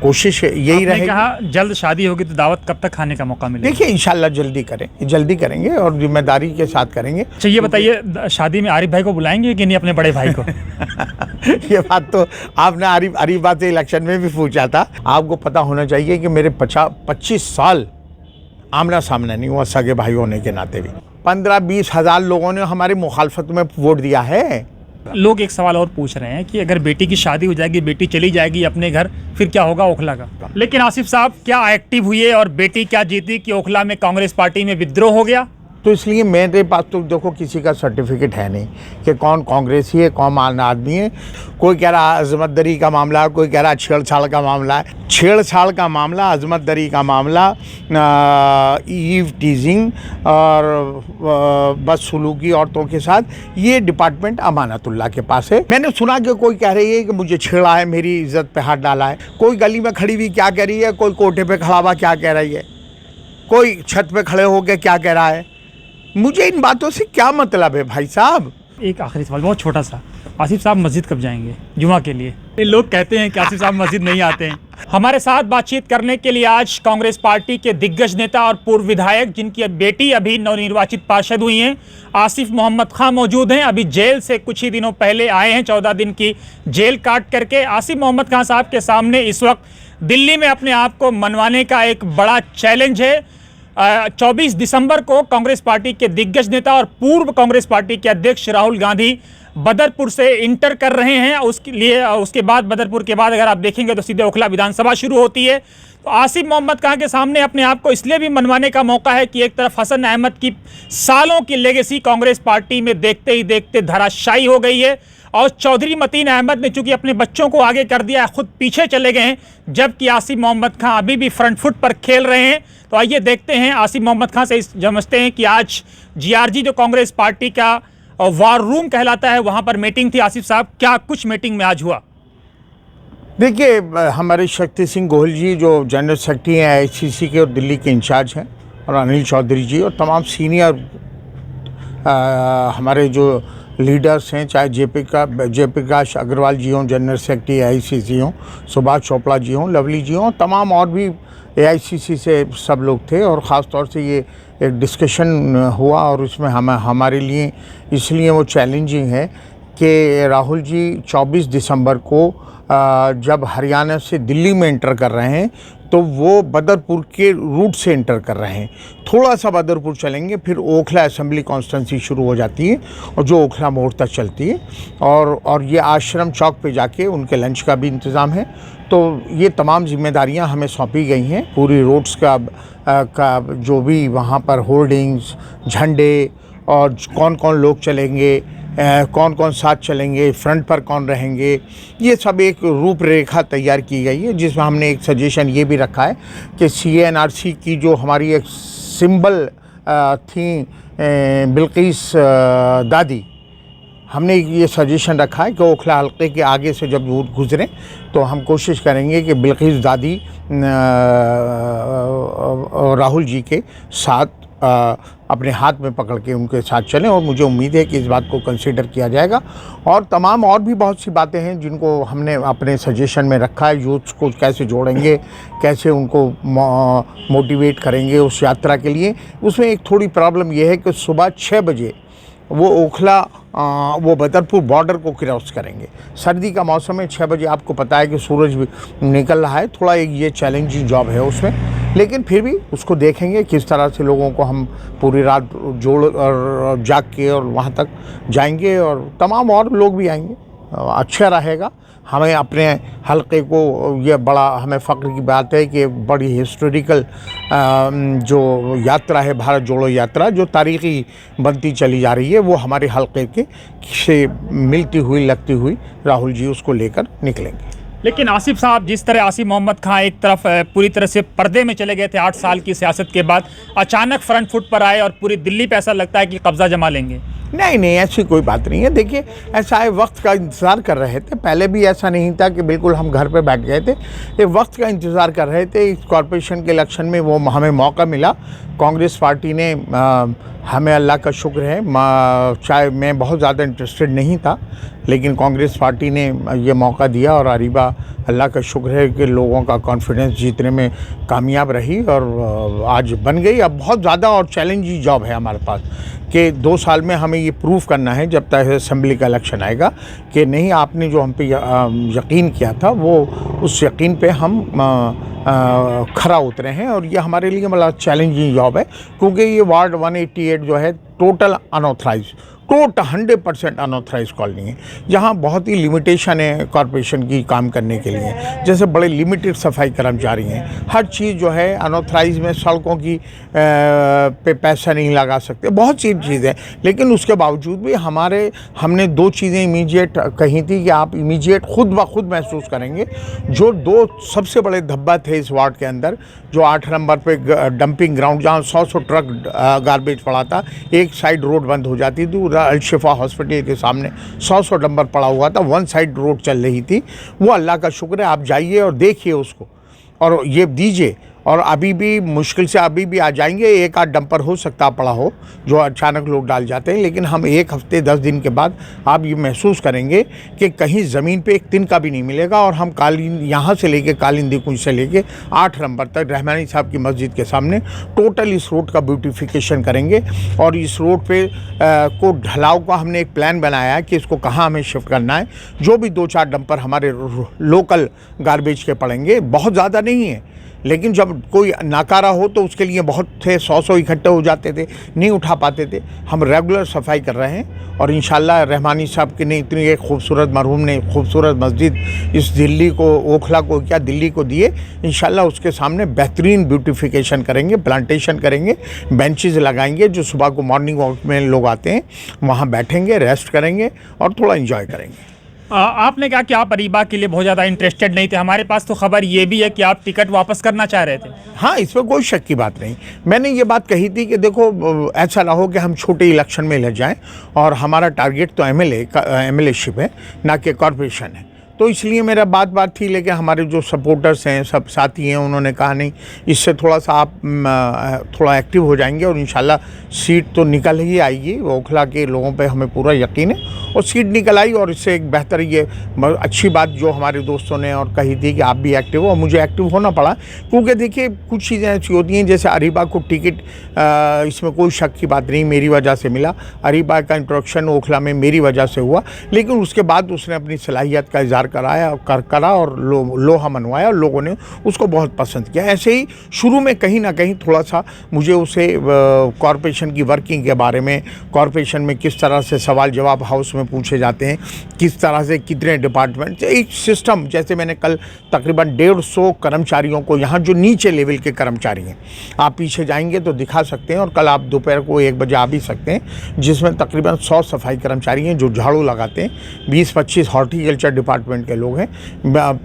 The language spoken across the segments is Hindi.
कोशिश यही रहेगी। कहा जल्द शादी होगी तो दावत कब तक खाने का मौका मिलेगा? देखिए इंशाल्लाह जल्दी करेंगे और जिम्मेदारी के साथ करेंगे। अच्छा ये बताइए, शादी में आरिफ भाई को बुलाएंगे कि नहीं, अपने बड़े भाई को? ये बात तो आपने आरिफ बात से इलेक्शन में भी पूछा था। आपको पता होना चाहिए कि मेरे 25 साल आमना सामना नहीं हुआ सगे भाई होने के नाते भी। 15-20 हज़ार लोगों ने हमारी मुखालफत में वोट दिया है। लोग एक सवाल और पूछ रहे हैं कि अगर बेटी की शादी हो जाएगी, बेटी चली जाएगी अपने घर, फिर क्या होगा ओखला का? लेकिन आसिफ साहब क्या एक्टिव हुए और बेटी क्या जीती कि ओखला में कांग्रेस पार्टी में विद्रोह हो गया? तो इसलिए मेरे पास तो देखो किसी का सर्टिफिकेट है नहीं कि कौन कांग्रेसी है कौन आम आदमी है। कोई कह रहा अजमत दरी का मामला है, कोई कह रहा छेड़छाड़ का मामला है। छेड़छाड़ का मामला, अजमत दरी का मामला, ईव टीजिंग और बदसलूकी औरतों के साथ, ये डिपार्टमेंट अमानतुल्लाह के पास है। मैंने सुना कि कोई कह रही है कि मुझे छेड़ा है, मेरी इज्जत पे हाथ डाला है। कोई गली में खड़ी हुई क्या कह रही है, कोई कोठे पे खड़ा हुआ क्या कह रही है, कोई छत पे खड़े होकर क्या कह रहा है। मुझे इन बातों से क्या मतलब है भाई साहब? एक आखिरी सवाल बहुत छोटा सा, आसिफ साहब मस्जिद कब जाएंगे जुमा के लिए? लोग कहते हैं कि आसिफ साहब मस्जिद नहीं आते हैं। हमारे साथ बातचीत करने के लिए आज कांग्रेस पार्टी के दिग्गज नेता और पूर्व विधायक, जिनकी बेटी अभी नवनिर्वाचित पार्षद हुई हैं, आसिफ मोहम्मद खां मौजूद हैं। अभी जेल से कुछ ही दिनों पहले आए हैं, 14 दिन की जेल काट करके। आसिफ मोहम्मद खां साहब के सामने इस वक्त दिल्ली में अपने आप को मनवाने का एक बड़ा चैलेंज है। 24 दिसंबर को कांग्रेस पार्टी के दिग्गज नेता और पूर्व कांग्रेस पार्टी के अध्यक्ष राहुल गांधी बदरपुर से इंटर कर रहे हैं। उसके बाद बदरपुर के बाद अगर आप देखेंगे तो सीधे ओखला विधानसभा शुरू होती है। तो आसिफ मोहम्मद खां के सामने अपने आप को इसलिए भी मनवाने का मौका है कि एक तरफ हसन अहमद की सालों की लेगेसी कांग्रेस पार्टी में देखते ही देखते धराशायी हो गई है, और चौधरी मतीन अहमद ने चूंकि अपने बच्चों को आगे कर दिया है, खुद पीछे चले गए हैं, जबकि आसिफ मोहम्मद खां अभी भी फ्रंट फुट पर खेल रहे हैं। तो आइए देखते हैं आसिफ मोहम्मद खां से समझते हैं कि आज जीआरजी जो कांग्रेस पार्टी का वार रूम कहलाता है, वहां पर मीटिंग थी। आसिफ साहब क्या कुछ मीटिंग में आज हुआ? देखिए हमारे शक्ति सिंह गोहिल जी जो जनरल सेक्रेटरी हैं आईसीसी के और दिल्ली के इंचार्ज हैं, और अनिल चौधरी जी और तमाम सीनियर हमारे जो लीडर्स हैं, चाहे जयप्रकाश अग्रवाल जी हों जनरल सेक्रेटरी आईसीसी हों, सुभाष चोपड़ा जी हों, लवली जी हों, तमाम और भी एआईसीसी से सब लोग थे। और ख़ास तौर से ये एक डिस्कशन हुआ और उसमें हमारे लिए इसलिए वो चैलेंजिंग है कि राहुल जी 24 दिसंबर को जब हरियाणा से दिल्ली में एंटर कर रहे हैं तो वो बदरपुर के रूट से एंटर कर रहे हैं। थोड़ा सा बदरपुर चलेंगे फिर ओखला असेंबली कॉन्स्टिट्यूंसी शुरू हो जाती है और जो ओखला मोड़ तक चलती है, और ये आश्रम चौक पे जाके उनके लंच का भी इंतज़ाम है। तो ये तमाम जिम्मेदारियां हमें सौंपी गई हैं। पूरी रोड्स का जो भी वहाँ पर होर्डिंग्स, झंडे और कौन कौन लोग चलेंगे, कौन कौन साथ चलेंगे, फ्रंट पर कौन रहेंगे, ये सब एक रूपरेखा तैयार की गई है, जिसमें हमने एक सजेशन ये भी रखा है कि CNRC की जो हमारी एक सिंबल थी बिल्किस दादी, हमने ये सजेशन रखा है कि ओखला हल्के के आगे से जब गुजरें तो हम कोशिश करेंगे कि बिल्किस दादी राहुल जी के साथ अपने हाथ में पकड़ के उनके साथ चलें, और मुझे उम्मीद है कि इस बात को कंसीडर किया जाएगा। और तमाम और भी बहुत सी बातें हैं जिनको हमने अपने सजेशन में रखा है। यूथ को कैसे जोड़ेंगे, कैसे उनको मोटिवेट करेंगे उस यात्रा के लिए। उसमें एक थोड़ी प्रॉब्लम यह है कि सुबह 6 बजे वो ओखला वो बदरपुर बॉर्डर को क्रॉस करेंगे। सर्दी का मौसम है, 6 बजे आपको पता है कि सूरज भी निकल रहा है। थोड़ा एक ये चैलेंजिंग जॉब है उसमें, लेकिन फिर भी उसको देखेंगे किस तरह से लोगों को हम पूरी रात जोड़ और जाग के और वहाँ तक जाएंगे, और तमाम और लोग भी आएंगे। अच्छा रहेगा। हमें अपने हलके को ये बड़ा हमें फ़ख्र की बात है कि बड़ी हिस्टोरिकल जो यात्रा है, भारत जोड़ो यात्रा, जो तारीख़ी बनती चली जा रही है, वो हमारे हलके के से मिलती हुई लगती हुई राहुल जी उसको लेकर निकलेंगे। लेकिन आसिफ साहब, जिस तरह आसिफ मोहम्मद खां एक तरफ पूरी तरह से पर्दे में चले गए थे 8 साल की सियासत के बाद, अचानक फ्रंट फुट पर आए और पूरी दिल्ली पे ऐसा लगता है कि कब्जा जमा लेंगे। नहीं, ऐसी कोई बात नहीं है। देखिए ऐसा है, वक्त का इंतज़ार कर रहे थे। पहले भी ऐसा नहीं था कि बिल्कुल हम घर पे बैठ गए थे। ये वक्त का इंतज़ार कर रहे थे। इस कॉरपोरेशन के इलेक्शन में वो हमें मौका मिला। कांग्रेस पार्टी ने हमें, अल्लाह का शुक्र है, चाहे मैं बहुत ज़्यादा इंटरेस्टेड नहीं था, लेकिन कांग्रेस पार्टी ने ये मौका दिया और अरीबा अल्लाह का शुक्र है कि लोगों का कॉन्फिडेंस जीतने में कामयाब रही और आज बन गई। अब बहुत ज़्यादा और चैलेंजिंग जॉब है हमारे पास कि 2 साल में हमें ये प्रूव करना है जब तक असेंबली का इलेक्शन आएगा कि नहीं, आपने जो हम पे यकीन किया था वो उस यकीन पे हम खरा उतरे हैं। और ये हमारे लिए बड़ा चैलेंजिंग जॉब है क्योंकि ये वार्ड 188 जो है टोटल अनऑथराइज, 100% अनऑथराइज कॉलोनी है, जहाँ बहुत ही लिमिटेशन है कॉरपोरेशन की काम करने के लिए। जैसे बड़े लिमिटेड सफाई कर्मचारी हैं, हर चीज़ जो है अनऑथराइज में, सड़कों की पे पैसा नहीं लगा सकते, बहुत सी चीज़ें। लेकिन उसके बावजूद भी हमने 2 चीज़ें इमीडिएट कही थी कि आप इमीडिएट खुद ब खुद महसूस करेंगे। जो 2 सबसे बड़े धब्बा थे इस वार्ड के अंदर, जो 8 नंबर पे डंपिंग ग्राउंड, जहाँ 100 ट्रक गार्बेज पड़ा था, एक साइड रोड बंद हो जाती थी, अल-शिफा हॉस्पिटल के सामने 100 डंपर पड़ा हुआ था, 1 साइड रोड चल रही थी। वो अल्लाह का शुक्र है, आप जाइए और देखिए उसको और ये दीजिए। और अभी भी मुश्किल से अभी भी आ जाएंगे, 1 आध डंपर हो सकता पड़ा हो जो अचानक लोग डाल जाते हैं, लेकिन हम 1 हफ्ते 10 दिन के बाद आप ये महसूस करेंगे कि कहीं ज़मीन पे एक तिनका भी नहीं मिलेगा। और हम कालीन यहाँ से लेके कालिंदी कुंज से लेके 8 नंबर तक रहमानी साहब की मस्जिद के सामने टोटल इस रोड का ब्यूटिफिकेशन करेंगे। और इस रोड पे को ढलाव का हमने एक प्लान बनाया है कि इसको कहाँ हमें शिफ्ट करना है। जो भी 2-4 डंपर हमारे लोकल गार्बेज के पड़ेंगे, बहुत ज़्यादा नहीं है, लेकिन जब कोई नाकारा हो तो उसके लिए बहुत थे, 100 इकट्ठे हो जाते थे, नहीं उठा पाते थे। हम रेगुलर सफाई कर रहे हैं और इंशाल्लाह रहमानी साहब के ने इतनी एक खूबसूरत, मरहूम ने खूबसूरत मस्जिद इस दिल्ली को, ओखला को क्या दिल्ली को दिए, इंशाल्लाह उसके सामने बेहतरीन ब्यूटिफिकेशन करेंगे, प्लांटेशन करेंगे, बेंचेस लगाएंगे, जो सुबह को मॉर्निंग वॉक में लोग आते हैं वहाँ बैठेंगे, रेस्ट करेंगे और थोड़ा इंजॉय करेंगे। आपने कहा कि आप अरीबा के लिए बहुत ज़्यादा इंटरेस्टेड नहीं थे। हमारे पास तो खबर ये भी है कि आप टिकट वापस करना चाह रहे थे। हाँ, इसमें कोई शक की बात नहीं। मैंने ये बात कही थी कि देखो, ऐसा ना हो कि हम छोटे इलेक्शन में ले जाएं, और हमारा टारगेट तो एमएलएशिप है, ना कि कॉरपोरेशन है। तो इसलिए मेरा बात थी, लेकिन हमारे जो सपोर्टर्स हैं, सब साथी हैं, उन्होंने कहा नहीं, इससे थोड़ा सा आप थोड़ा एक्टिव हो जाएंगे और इंशाल्लाह सीट तो निकल ही आएगी। ओखला के लोगों पे हमें पूरा यकीन है और सीट निकल आई। और इससे एक बेहतर ये अच्छी बात जो हमारे दोस्तों ने और कही थी कि आप भी एक्टिव हो, और मुझे एक्टिव होना पड़ा क्योंकि देखिए कुछ चीज़ें ऐसी होती हैं, जैसे अरीबा को टिकट, इसमें कोई शक की बात नहीं, मेरी वजह से मिला। अरीबा का इंट्रोडक्शन ओखला में मेरी वजह से हुआ, लेकिन उसके बाद उसने अपनी सलाहियत का इज़हार करा और लोहा मनवाया और लोगों ने उसको बहुत पसंद किया। ऐसे ही शुरू में कहीं ना कहीं थोड़ा सा मुझे उसे कॉरपोरेशन की वर्किंग के बारे में, कॉरपोरेशन में किस तरह से सवाल जवाब हाउस में पूछे जाते हैं, किस तरह से कितने डिपार्टमेंट, एक सिस्टम, जैसे मैंने कल तकरीबन 150 कर्मचारियों को, यहाँ जो नीचे लेवल के कर्मचारी हैं, आप पीछे जाएंगे तो दिखा सकते हैं, और कल आप दोपहर को 1 बजे आ भी सकते हैं, जिसमें तकरीबन 100 सफाई कर्मचारी हैं जो झाड़ू लगाते हैं, 20-25 हॉर्टिकल्चर डिपार्टमेंट के लोग हैं,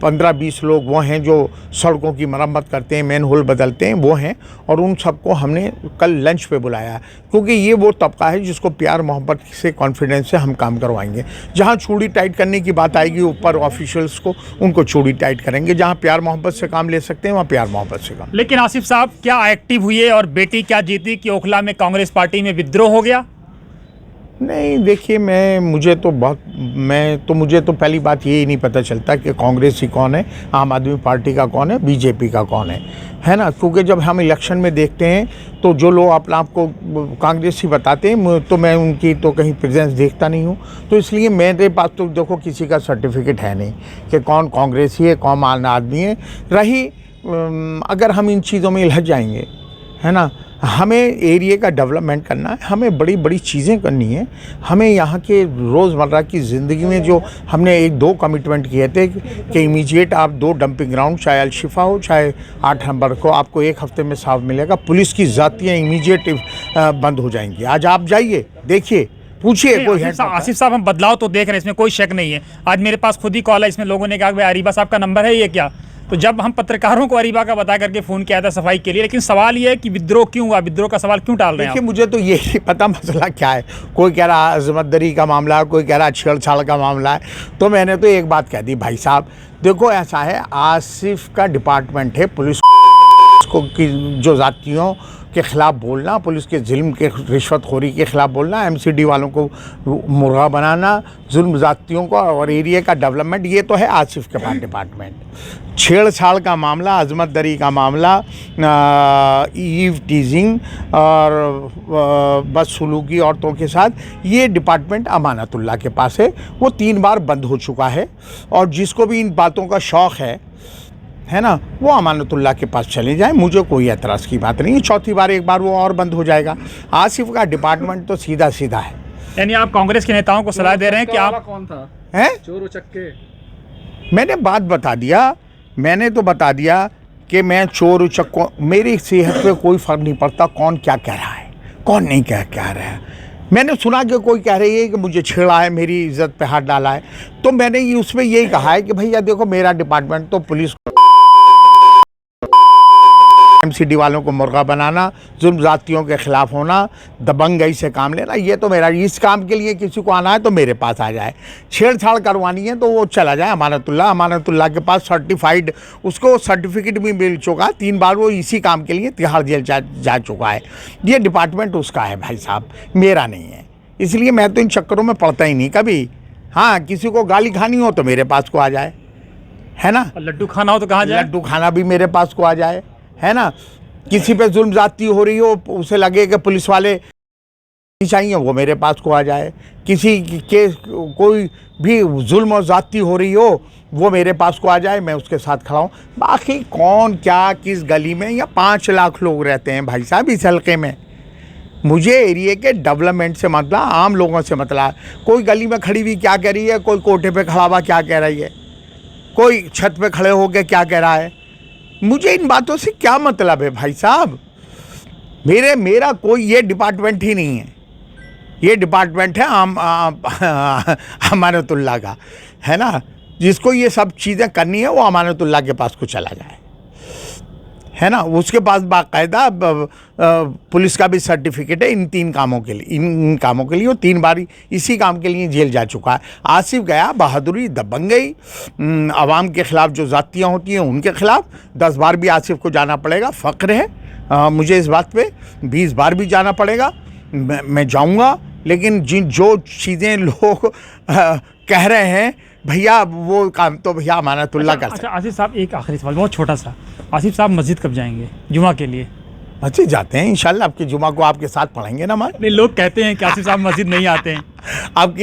15-20 लोग वो हैं जो सड़कों की मरम्मत करते हैं, मैन होल बदलते हैं, वो हैं। और उन सबको हमने कल लंच पे बुलाया है, क्योंकि ये वो तबका है जिसको प्यार मोहब्बत से, कॉन्फिडेंस से हम काम करवाएंगे। जहाँ चूड़ी टाइट करने की बात आएगी ऊपर ऑफिशियल्स को, उनको चूड़ी टाइट करेंगे। जहाँ प्यार मोहब्बत से काम ले सकते हैं वहाँ प्यार मोहब्बत से काम। लेकिन आसिफ साहब क्या एक्टिव हुए और बेटी क्या जीती कि ओखला में कांग्रेस पार्टी में विद्रोह हो गया? नहीं, देखिए, मुझे तो पहली बात यही नहीं पता चलता कि कांग्रेसी कौन है, आम आदमी पार्टी का कौन है, बीजेपी का कौन है ना। क्योंकि जब हम इलेक्शन में देखते हैं तो जो लोग अपने आप को कांग्रेसी बताते हैं, तो मैं उनकी तो कहीं प्रेजेंस देखता नहीं हूँ। तो इसलिए मेरे पास तो देखो किसी का सर्टिफिकेट है नहीं कि कौन कांग्रेसी है, कौन आम आदमी है। अगर हम इन चीज़ों में उलझ जाएंगे, है ना, हमें एरिया का डेवलपमेंट करना है, हमें बड़ी बड़ी चीज़ें करनी है। हमें यहाँ के रोज़मर्रा की ज़िंदगी में जो हमने 1-2 कमिटमेंट किए थे कि इमीडिएट आप 2 डंपिंग ग्राउंड, चाहे अल-शिफा हो चाहे 8 नंबर को, आपको 1 हफ्ते में साफ मिलेगा। पुलिस की ज़ातियाँ इमीडिएट बंद हो जाएंगी। आज आप जाइए, देखिए, पूछिए कोई है। आसिफ साहब, हम बदलाव तो देख रहे हैं, इसमें कोई शक नहीं है। आज मेरे पास खुद ही कॉल है, इसमें लोगों ने कहा कि अरीबा साहब का नंबर है ये क्या? तो जब हम पत्रकारों को अरीबा का बता करके फ़ोन किया था सफाई के लिए, लेकिन सवाल ये है कि विद्रोह क्यों हुआ, विद्रोह का सवाल क्यों टाल रहे हैं? देखिए, मुझे तो ये नहीं पता मसला क्या है। कोई कह रहा अजमत दरी का मामला है, कोई कह रहा छेड़छाड़ का मामला है। तो मैंने तो एक बात कह दी, भाई साहब देखो, ऐसा है, आसिफ का डिपार्टमेंट है, पुलिस को की जो जातियों के ख़िलाफ़ बोलना, पुलिस के जुल्म के रिश्वतखोरी के ख़िलाफ़ बोलना, एमसीडी वालों को मुर्गा बनाना, जुल्म जातियों का और एरिया का डेवलपमेंट, ये तो है आसिफ के पास डिपार्टमेंट। छेड़छाड़ का मामला, अजमत दरी का मामला, ईव टीजिंग और बदसलूकी औरतों के साथ, ये डिपार्टमेंट अमानतुल्लाह के पास है। वो 3 बार बंद हो चुका है और जिसको भी इन बातों का शौक़ है ना, वो अमानतुल्लाह के पास चले जाए, मुझे कोई एतराज़ की बात नहीं है। चौथी बार एक बार वो और बंद हो जाएगा। आसिफ का डिपार्टमेंट तो सीधा सीधा है। यानी आप कांग्रेस के नेताओं को सलाह दे रहे हैं कि आप कौन था हैं? चोर उचक्के? मैंने बात बता दिया, मैंने तो बता दिया कि मैं चोर उचक्कों, मेरी सेहत पे कोई फ़र्क नहीं पड़ता कौन क्या कह रहा है, कौन नहीं कह रहा है। मैंने सुना कि कोई कह रही है कि मुझे छेड़ा है, मेरी इज्जत पे हाथ डाला है, तो मैंने उसमें यही कहा है कि भैया देखो, मेरा डिपार्टमेंट तो पुलिस एमसीडी वालों को मुर्गा बनाना, जुल्म जातियों के ख़िलाफ़ होना, दबंगई से काम लेना, ये तो मेरा, इस काम के लिए किसी को आना है तो मेरे पास आ जाए। छेड़छाड़ करवानी है तो वो चला जाए अमानतुल्लाह के पास सर्टिफाइड, उसको सर्टिफिकेट भी मिल चुका है। 3 बार वो इसी काम के लिए तिहाड़ जेल जा चुका है। ये डिपार्टमेंट उसका है भाई साहब, मेरा नहीं है। इसलिए मैं तो इन चक्करों में पड़ता ही नहीं कभी। हाँ, किसी को गाली खानी हो तो मेरे पास को आ जाए, है ना। लड्डू खाना हो तो कहाँ जाए? लड्डू खाना भी मेरे पास को आ जाए, है ना। किसी पे जुल्म जाती हो रही हो, उसे लगे कि पुलिस वाले चाहिए, वो मेरे पास को आ जाए। किसी के कोई भी जुल्म और जाती हो रही हो, वो मेरे पास को आ जाए, मैं उसके साथ खड़ा हूँ। बाकी कौन क्या किस गली में, या 5 लाख लोग रहते हैं भाई साहब इस हल्के में। मुझे एरिया के डेवलपमेंट से मतलब, आम लोगों से मतलब। कोई गली में खड़ी हुई क्या कह रही है, कोई कोठे पे खड़ा हुआ क्या कह रही है, कोई छत पे खड़े होकर क्या कह रहा है, मुझे इन बातों से क्या मतलब है भाई साहब। मेरा कोई ये डिपार्टमेंट ही नहीं है, ये डिपार्टमेंट है अमानतुल्लाह का, है ना। जिसको ये सब चीज़ें करनी है वो अमानतुल्लाह के पास को चला जाए, है ना। उसके पास बाकायदा पुलिस का भी सर्टिफिकेट है इन 3 कामों के लिए, इन कामों के लिए। वो 3 बार इसी काम के लिए जेल जा चुका है। आसिफ गया बहादुरी, दबंगई, अवाम के ख़िलाफ़ जो जातियाँ होती हैं उनके ख़िलाफ़ 10 बार भी आसिफ को जाना पड़ेगा। फ़ख्र है मुझे इस बात पे, 20 बार भी जाना पड़ेगा, मैं जाऊँगा। लेकिन जो चीज़ें लोग कह रहे हैं भैया, वो काम तो भैया अमानतुल्लाह कर सकते। अच्छा आसिफ साहब, एक आखिरी सवाल बहुत छोटा सा। आसिफ साहब मस्जिद कब जाएंगे जुमा के लिए? मस्जिद जाते हैं इंशाल्लाह, आपके जुमा को आपके साथ पढ़ेंगे ना। नहीं, लोग कहते हैं कि आसिफ साहब मस्जिद नहीं आते हैं।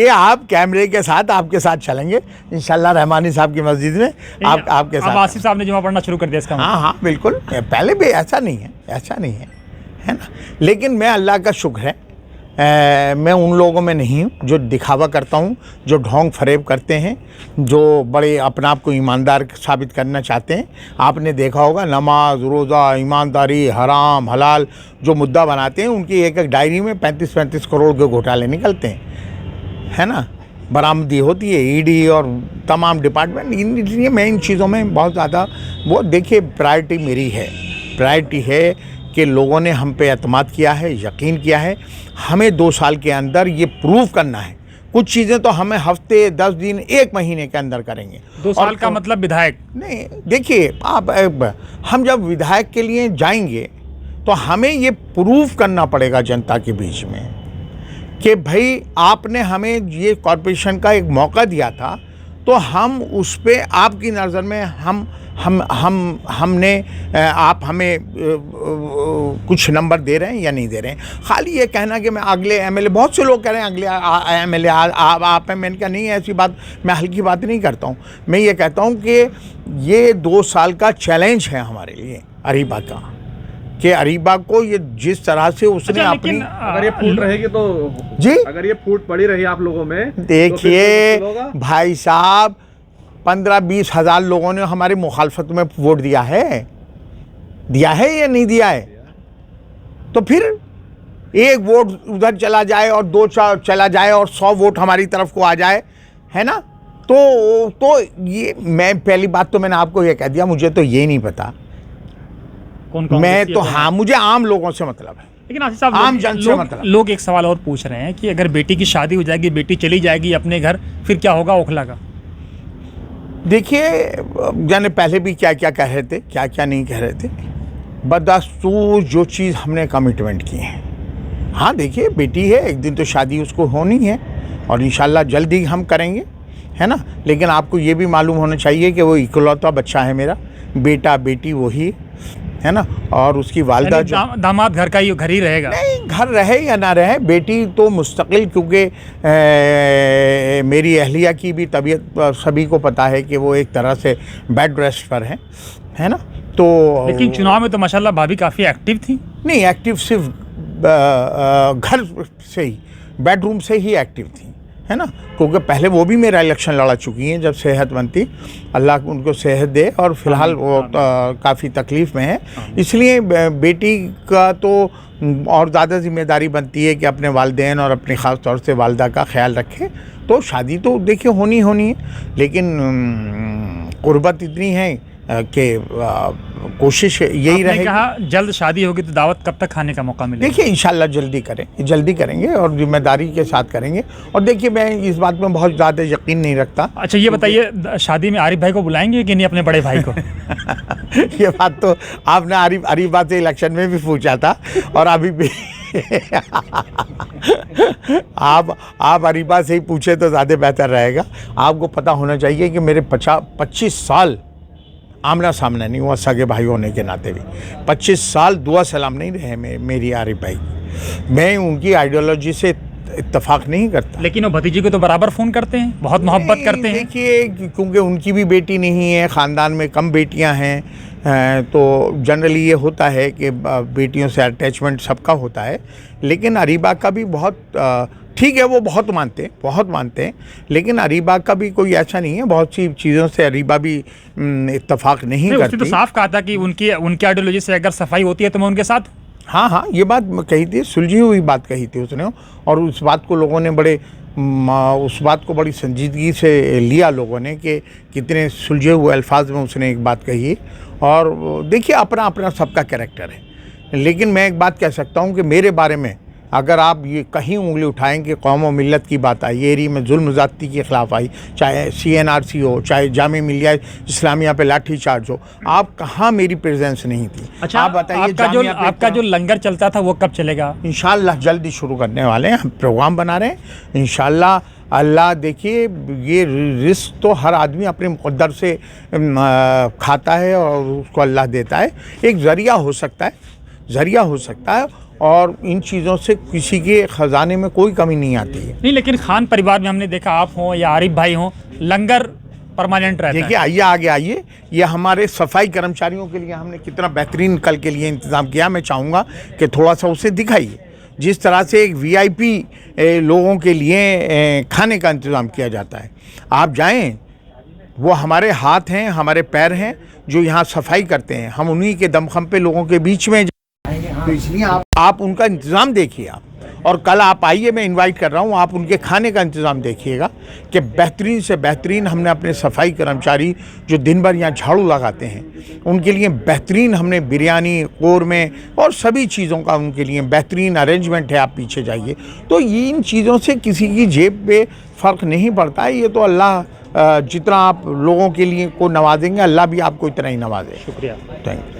आप कैमरे के साथ आपके साथ चलेंगे इंशाल्लाह रहमानी साहब की मस्जिद में, आपके साथ। अब आसिफ साहब ने जुमा पढ़ना शुरू कर दिया इसका? हाँ बिल्कुल, पहले भी ऐसा नहीं है ना। लेकिन मैं अल्लाह का शुक्र है, मैं उन लोगों में नहीं हूँ जो दिखावा करता हूँ, जो ढोंग फरेब करते हैं, जो बड़े अपने आप को ईमानदार साबित करना चाहते हैं। आपने देखा होगा नमाज, रोज़ा, ईमानदारी, हराम हलाल जो मुद्दा बनाते हैं, उनकी एक डायरी में 35-35 करोड़ के घोटाले निकलते हैं, है ना। बरामदी होती है ईडी और तमाम डिपार्टमेंट। इसलिए मैं इन चीज़ों में बहुत ज़्यादा वो, देखिए प्रायोरिटी मेरी है, प्रायोरिटी है कि लोगों ने हम पे एतमाद किया है, यकीन किया है। हमें 2 साल के अंदर ये प्रूव करना है। कुछ चीज़ें तो हमें हफ्ते, 10 दिन, 1 महीने के अंदर करेंगे। 2 साल का मतलब विधायक नहीं, देखिए हम जब विधायक के लिए जाएंगे तो हमें ये प्रूव करना पड़ेगा जनता के बीच में कि भाई आपने हमें ये कॉरपोरेशन का एक मौका दिया था, तो हम उस पे आपकी नज़र में हमने आप हमें कुछ नंबर दे रहे हैं या नहीं दे रहे हैं। खाली ये कहना कि मैं अगले एमएलए, बहुत से लोग कह रहे हैं अगले एमएलए आप हैं, मैंने कहा नहीं, ऐसी बात, मैं हल्की बात नहीं करता हूँ। मैं ये कहता हूँ कि ये 2 साल का चैलेंज है हमारे लिए अरीबा का, कि अरीबा को ये जिस तरह से उसने अपनी, अगर ये फूट रहेगी तो जी, अगर ये फूट पड़ी रही आप लोगों में, देखिए तो भाई साहब 15-20 हज़ार लोगों ने हमारी मुखालफत में वोट दिया है या नहीं दिया है। तो फिर 1 वोट उधर चला जाए और 2 चला जाए और 100 वोट हमारी तरफ को आ जाए, है ना। तो ये, मैं पहली बात तो मैंने आपको ये कह दिया, मुझे तो ये नहीं पता मैं तो, हाँ, मुझे आम लोगों से मतलब है। लेकिन आसिफ साहब, आम जन से मतलब, लोग एक सवाल और पूछ रहे हैं कि अगर बेटी की शादी हो जाएगी, बेटी चली जाएगी अपने घर, फिर क्या होगा ओखला का? देखिए, जाने पहले भी क्या क्या कह रहे थे, क्या क्या नहीं कह रहे थे, बदस्तूर जो चीज़ हमने कमिटमेंट की है। हाँ देखिए, बेटी है, एक दिन तो शादी उसको होनी है और इंशाल्लाह जल्दी हम करेंगे, है ना। लेकिन आपको ये भी मालूम होना चाहिए कि वो इकलौता बच्चा है मेरा, बेटा बेटी वही है ना। और उसकी वालदा जो दामाद घर का घर ही रहेगा। नहीं, घर रहे या ना रहे, बेटी तो मुस्तकिल, क्योंकि मेरी अहलिया की भी तबीयत सभी को पता है कि वो एक तरह से बेड रेस्ट पर है ना। तो लेकिन चुनाव में तो माशाल्लाह भाभी काफ़ी एक्टिव थी। नहीं, एक्टिव सिर्फ घर से ही, बेडरूम से ही एक्टिव थी, है ना। क्योंकि पहले वो भी मेरा इलेक्शन लड़ा चुकी हैं जब सेहतमंद थी, अल्लाह उनको सेहत दे, और फिलहाल वो काफ़ी तकलीफ़ में है। इसलिए बेटी का तो और ज़्यादा जिम्मेदारी बनती है कि अपने वालिदैन और अपने ख़ास तौर से वालदा का ख्याल रखे। तो शादी तो देखिए होनी है, लेकिन क़ुर्बत इतनी है कि कोशिश यही रहेगी। कहा जल्द शादी होगी तो दावत कब तक खाने का मौका मिलेगा? देखिए इंशाल्लाह जल्दी करेंगे और जिम्मेदारी के साथ करेंगे। और देखिए, मैं इस बात में बहुत ज़्यादा यकीन नहीं रखता। अच्छा ये बताइए, शादी में आरिफ भाई को बुलाएंगे कि नहीं, अपने बड़े भाई को? ये बात तो आपने आरिफ बात से इलेक्शन में भी पूछा था और अभी भी आप अरीबा से ही पूछे तो ज़्यादा बेहतर रहेगा। आपको पता होना चाहिए कि मेरे 25 साल आमना सामना नहीं हुआ, सगे भाई होने के नाते भी 25 साल दुआ सलाम नहीं रहे मेरी आरिफ भाई। मैं उनकी आइडियोलॉजी से इत्तेफाक नहीं करता। लेकिन वो भतीजी को तो बराबर फ़ोन करते हैं, बहुत मोहब्बत करते हैं। देखिए, क्योंकि उनकी भी बेटी नहीं है, ख़ानदान में कम बेटियां हैं, तो जनरली ये होता है कि बेटियों से अटैचमेंट सबका होता है। लेकिन अरीबा का भी बहुत ठीक है, वो बहुत मानते हैं, लेकिन अरीबा का भी कोई ऐसा नहीं है, बहुत सी चीज़ों से अरीबा भी इत्तेफाक नहीं करती। उसने तो साफ कहा था कि उनकी आइडियोलॉजी से अगर सफाई होती है तो मैं उनके साथ। हाँ, ये बात कही थी, सुलझी हुई बात कही थी उसने, और उस बात को लोगों ने बड़ी संजीदगी से लिया लोगों ने कि कितने सुलझे हुए अल्फाज में उसने एक बात कही। और देखिए, अपना सबका कैरेक्टर है। लेकिन मैं एक बात कह सकता हूँ कि मेरे बारे में अगर आप ये कहीं उंगली उठाएं कि कौम और मिल्लत की बात आई, एरी में जुल्म ज़्यादती के ख़िलाफ़ आई, चाहे CNRC हो, चाहे जामे मिलिया इस्लामिया पे लाठी चार्ज हो, आप कहाँ मेरी प्रेजेंस नहीं थी। अच्छा, आप बताइए, आपका जो लंगर चलता था वो कब चलेगा? इंशाल्लाह जल्दी शुरू करने वाले हैं, हम प्रोग्राम बना रहे हैं इंशाल्लाह। अल्लाह देखिए, ये रिस्क तो हर आदमी अपने मुक़द्दर से खाता है और उसको अल्लाह देता है। एक ज़रिया हो सकता है और इन चीज़ों से किसी के ख़जाने में कोई कमी नहीं आती है। नहीं, लेकिन खान परिवार में हमने देखा, आप हों या आरिफ भाई हों, लंगर परमानेंट रहता है। देखिए, आइए, ये हमारे सफाई कर्मचारियों के लिए हमने कितना बेहतरीन कल के लिए इंतज़ाम किया। मैं चाहूँगा कि थोड़ा सा उसे दिखाइए, जिस तरह से एक VIP लोगों के लिए खाने का इंतज़ाम किया जाता है। आप जाएं, वो हमारे हाथ हैं, हमारे पैर हैं जो यहाँ सफाई करते हैं। हम उन्हीं के दमखम पे लोगों के बीच में, तो इसलिए आप उनका इंतज़ाम देखिए आप। और कल आप आइए, मैं इनवाइट कर रहा हूँ, आप उनके खाने का इंतज़ाम देखिएगा कि बेहतरीन से बेहतरीन हमने अपने सफाई कर्मचारी जो दिन भर यहाँ झाड़ू लगाते हैं उनके लिए बेहतरीन हमने बिरयानी, कौरमे और सभी चीज़ों का उनके लिए बेहतरीन अरेंजमेंट है। आप पीछे जाइए तो इन चीज़ों से किसी की जेब पे फ़र्क नहीं पड़ता है। ये तो अल्लाह जितना आप लोगों के लिए को नवाजेंगे, अल्लाह भी आपको इतना ही नवाजे। शुक्रिया, थैंक यू।